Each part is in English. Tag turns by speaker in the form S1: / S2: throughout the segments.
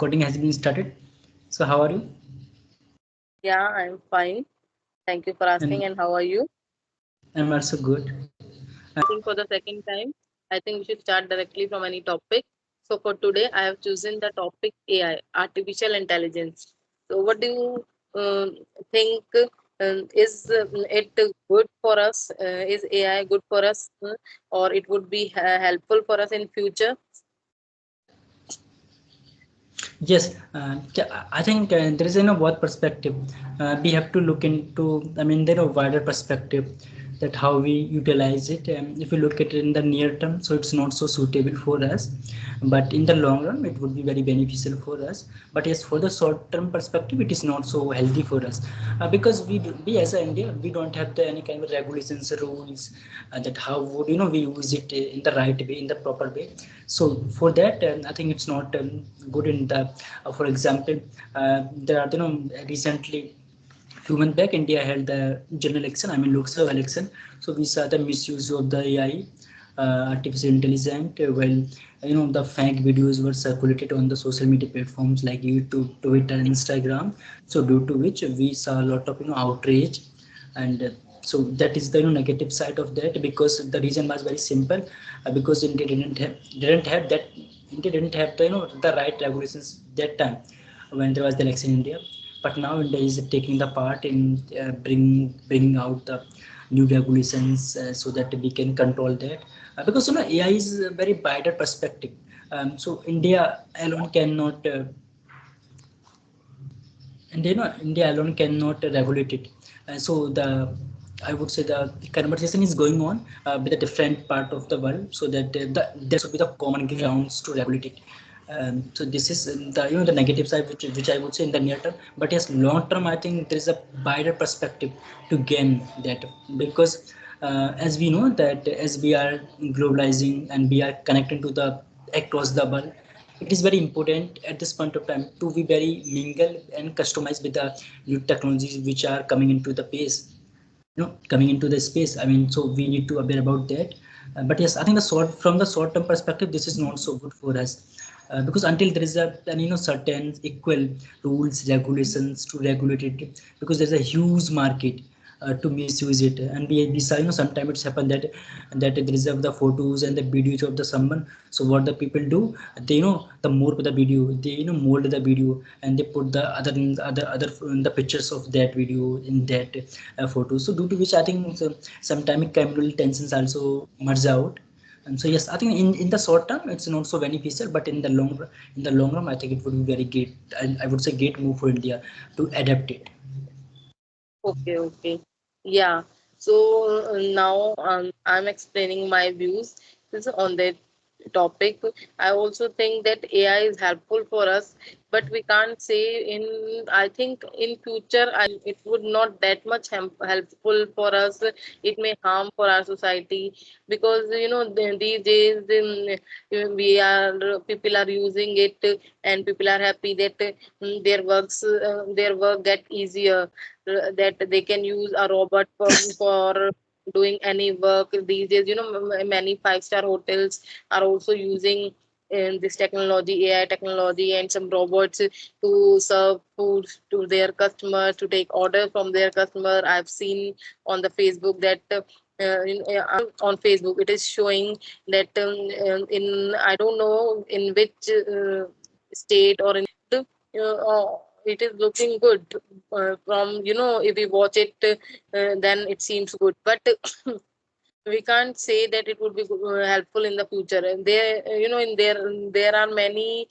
S1: Recording has been started. So how are you?
S2: Yeah, I'm fine. Thank you for asking.
S1: And
S2: And how are you?
S1: I'm also good.
S2: I think for the second time, I think we should start directly from any topic. So for today, I have chosen the topic AI, artificial intelligence. So what do you think? Is it good for us? Is AI good for us, or it would be helpful for us in future?
S1: Yes, I think there is what perspective we have to look into. I mean, there are wider perspective that how we utilize it. If we look at it in the near term, so it's not so suitable for us, but in the long run, it would be very beneficial for us. But yes, for the short term perspective, it is not so healthy for us because we as a India, we don't have any kind of regulations, rules that how would we use it in the right way, in the proper way. So for that, I think it's not good in the for example, there are recently few months back India held the general election, I mean Lok Sabha election. So we saw the misuse of the AI, artificial intelligence, well, the fake videos were circulated on the social media platforms like YouTube, Twitter, Instagram. So due to which we saw a lot of outrage. And so that is the negative side of that, because the reason was very simple, because India didn't have that. India didn't have the the right regulations that time when there was the election in India. But now India is taking the part in bringing out the new regulations, so that we can control that, because AI is a very wider perspective. So India alone cannot and India alone cannot regulate it. So the I would say the conversation is going on with a different part of the world, so that there should be the common grounds to regulate it. So this is the the negative side, which I would say in the near term. But yes, long term, I think there is a wider perspective to gain that, because as we know that as we are globalizing and we are connecting to the across the world, it is very important at this point of time to be very mingle and customized with the new technologies which are coming into the pace, coming into the space. I mean, so we need to aware about that. But yes, I think from the short term perspective, this is not so good for us, because until there is certain equal rules, regulations to regulate it, because there's a huge market to misuse it. And we saw sometimes it's happened that there is the photos and the videos of the someone. So what the people do, they the more the video, they mold the video, and they put the other the pictures of that video in that photo. So due to which I think so, sometimes communal tensions also merge out. And so yes, I think in the short term it's not so beneficial, but in the long run, I think it would be very great. I would say great move for India to adapt it.
S2: Okay, okay. Yeah. So now I'm explaining my views on that topic. I also think that AI is helpful for us, but we can't say in. I think in future, it would not that much helpful for us. It may harm for our society, because these days we are people are using it, and people are happy that their work get easier, that they can use a robot for doing any work these days. Many five-star hotels are also using this technology, AI technology, and some robots to serve food to their customers, to take orders from their customer. I've seen on the Facebook that on Facebook it is showing that in, I don't know in which state or in it is looking good. From if we watch it, then it seems good, but we can't say that it would be helpful in the future. And there, there are many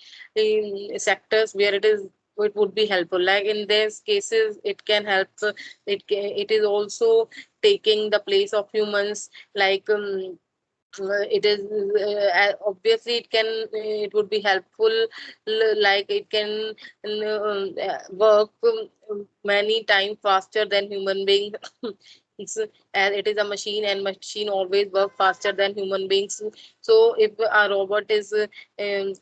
S2: sectors where it would be helpful. Like in these cases, it can help. It is also taking the place of humans. Like it is obviously it would be helpful. Like it can work many times faster than human being. it's, and it is a machine, and machine always work faster than human beings. So if a robot is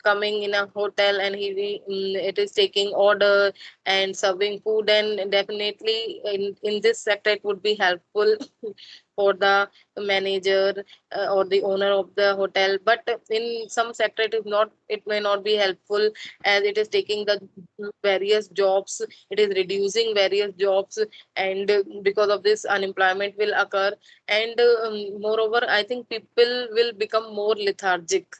S2: coming in a hotel, and it is taking order and serving food, and definitely in this sector it would be helpful. for the manager or the owner of the hotel, but in some sector it is not, it may not be helpful, as it is taking the various jobs, it is reducing various jobs, and because of this unemployment will occur. And moreover, I think people will become more lethargic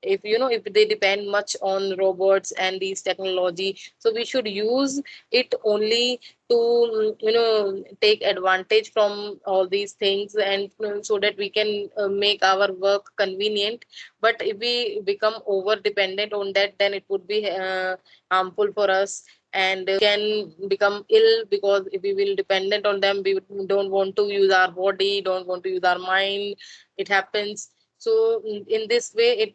S2: if, if they depend much on robots and these technology. So we should use it only to take advantage from all these things, and so that we can make our work convenient. But if we become over dependent on that, then it would be harmful for us, and can become ill, because if we will dependent on them, we don't want to use our body, don't want to use our mind. It happens. So in this way,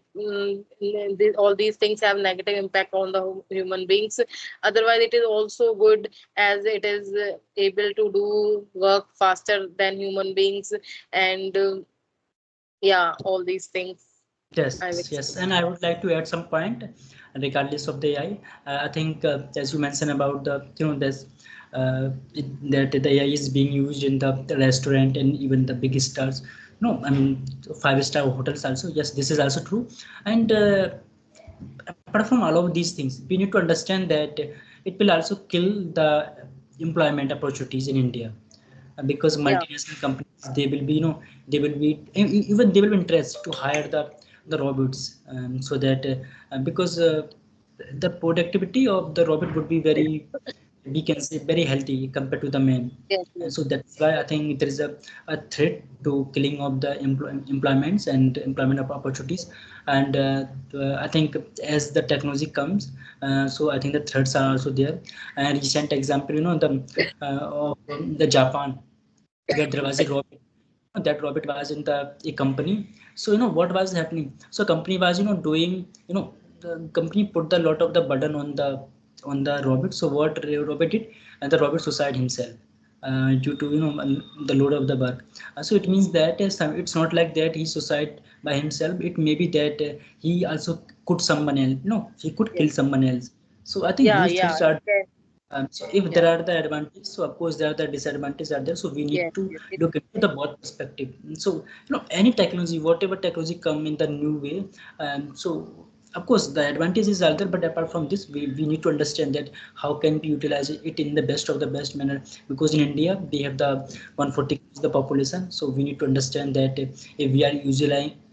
S2: all these things have negative impact on the human beings. Otherwise, it is also good, as it is able to do work faster than human beings, and yeah, all these things I've
S1: Yes, yes,
S2: explained.
S1: and I would like to add some point, regardless of the AI. I think, as you mentioned about this, that the AI is being used in the restaurant and even the big stars. No, I mean, five-star hotels also. Yes, this is also true. And apart from all of these things, we need to understand that it will also kill the employment opportunities in India, because
S2: Yeah,
S1: multinational companies, they will be, they will be even they will be interested to hire the robots, so that because the productivity of the robot would be very, we can say, very healthy compared to the man.
S2: yes,
S1: And
S2: yes,
S1: so that's why I think there is a threat to killing of the employments and employment opportunities. And I think as the technology comes, so I think the threats are also there. And recent example, of the Japan, where there was a robot. That robot was in the a company. So what was happening. So company was doing, the company put the lot of the burden on the robot. So what robot did, and the robot suicide himself, due to the load of the work. So it means that it's not like that he suicide by himself. It may be that he also could someone else. He could kill
S2: yes,
S1: someone else. So I think
S2: yeah,
S1: these
S2: yeah,
S1: threats are.
S2: yes,
S1: So if
S2: yeah,
S1: there are the advantages, so of course there are the disadvantages are there. So we need
S2: yes,
S1: to
S2: yes,
S1: look into the both perspective. So any technology, whatever technology come in the new way, so of course the advantages are there. But apart from this, we need to understand that how can we utilize it in the best of the best manner. Because in India we have the 140 the population, so we need to understand that if we are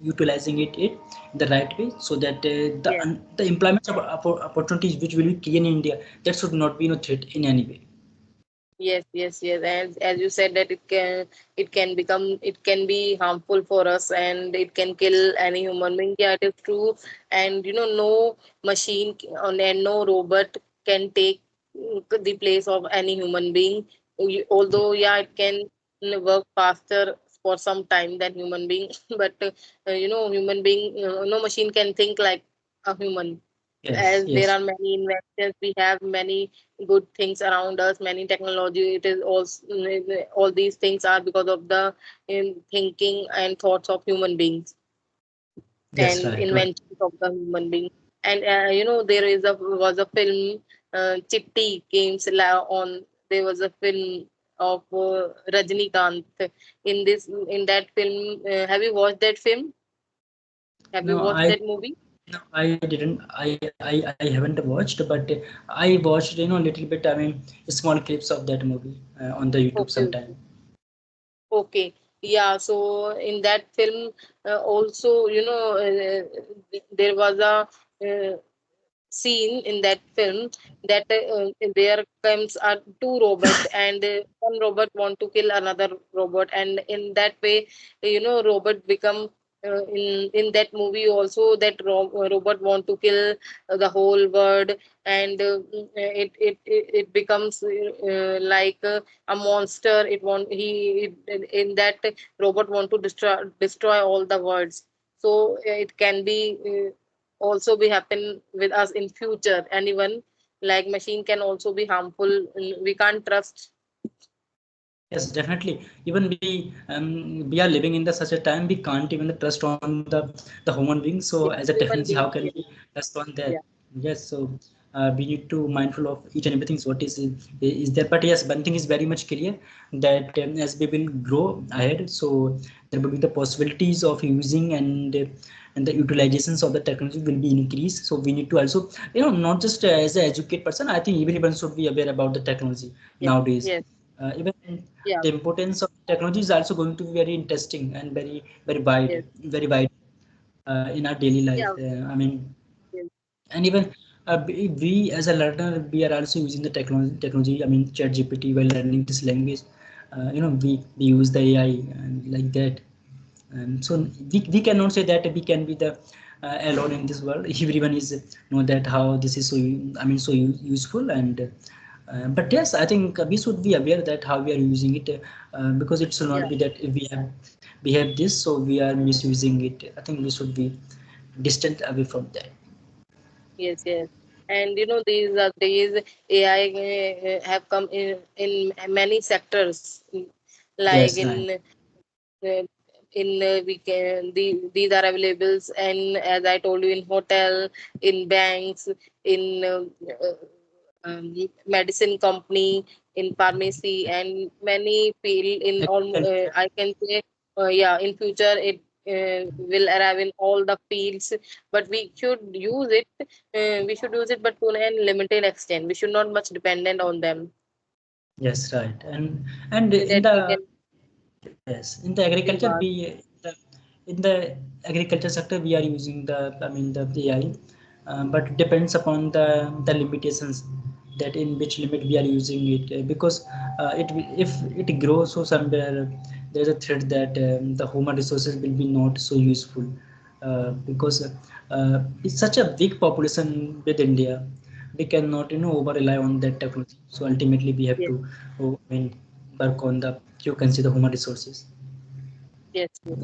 S1: utilizing it the right way, so that
S2: yes.
S1: the employment opportunities which will be created in India, that should not be threat in any way.
S2: Yes, yes, yes. As you said that it can become, it can be harmful for us, and it can kill any human being. Yeah, it is true. And no machine and no robot can take the place of any human being. Although yeah, it can work faster for some time than human being, but human being, no machine can think like a human.
S1: Yes,
S2: As there
S1: yes,
S2: are many inventions, we have many good things around us, many technology. It is also, all these things are because of the thinking and thoughts of human beings
S1: that's
S2: and
S1: right, right.
S2: inventions of the human being. And there was a film, Chitti games on. There was a film of Rajnikant. In that film, have you watched that film? Have you
S1: No,
S2: watched
S1: I
S2: that movie?
S1: no, I didn't. I haven't watched, but I watched a little bit. I mean, small clips of that movie on the YouTube
S2: Okay.
S1: sometime.
S2: Okay. Yeah. So in that film, also, there was a scene in that film that there comes are two robots, and one robot want to kill another robot, and in that way, robot become in that movie also, that robot want to kill the whole world, and it becomes like a monster. It want he in that robot want to destroy all the worlds. So it can be also be happen with us in future. Anyone, like machine can also be harmful. We can't trust.
S1: Yes, definitely. Even we are living in the such a time we can't even trust on the human being. So as a
S2: Human
S1: technology, how
S2: being.
S1: can
S2: Yes,
S1: we trust on that?
S2: yeah,
S1: Yes. So we need to mindful of each and everything. So what is there? But yes, one thing is very much clear that as we will grow ahead, so there will be the possibilities of using and the utilizations of the technology will be increased. So we need to also, not just as an educated person, I think everyone should be aware about the technology
S2: Yes,
S1: nowadays.
S2: yes,
S1: Even
S2: yeah,
S1: the importance of technology is also going to be very interesting and very wide,
S2: yes,
S1: very wide in our daily life.
S2: yeah,
S1: I mean,
S2: yes,
S1: and even we as a learner, we are also using the technology. I mean, chat GPT while learning this language. We use the AI and like that. And so we cannot say that we can be the alone in this world. Everyone is know that how this is so useful. And but yes, I think we should be aware that how we are using it, because it should not
S2: yeah,
S1: be that we have this, so we are misusing it. I think we should be distant away from that.
S2: yes, yes. And these are days AI have come in many sectors, like
S1: Yes, right.
S2: uh, we can these are available, and as I told you, in hotel, in banks, in medicine company, in pharmacy, and many field in all.
S1: Agriculture.
S2: I can say, yeah, in future it will arrive in all the fields. But we should use it. We should use it, but to a limited extent. We should not much dependent on them,
S1: Yes, right. And
S2: so that we can
S1: in the agriculture,
S2: demand.
S1: the, in the agriculture sector we are using the AI, but it depends upon the limitations, that in which limit we are using it, because if it grows, so somewhere there's a threat that the human resources will be not so useful, because it's such a big population with India. We cannot over rely on that technology. So ultimately we have
S2: Yes,
S1: to, work on the, you can see, the human resources.
S2: yes, yes.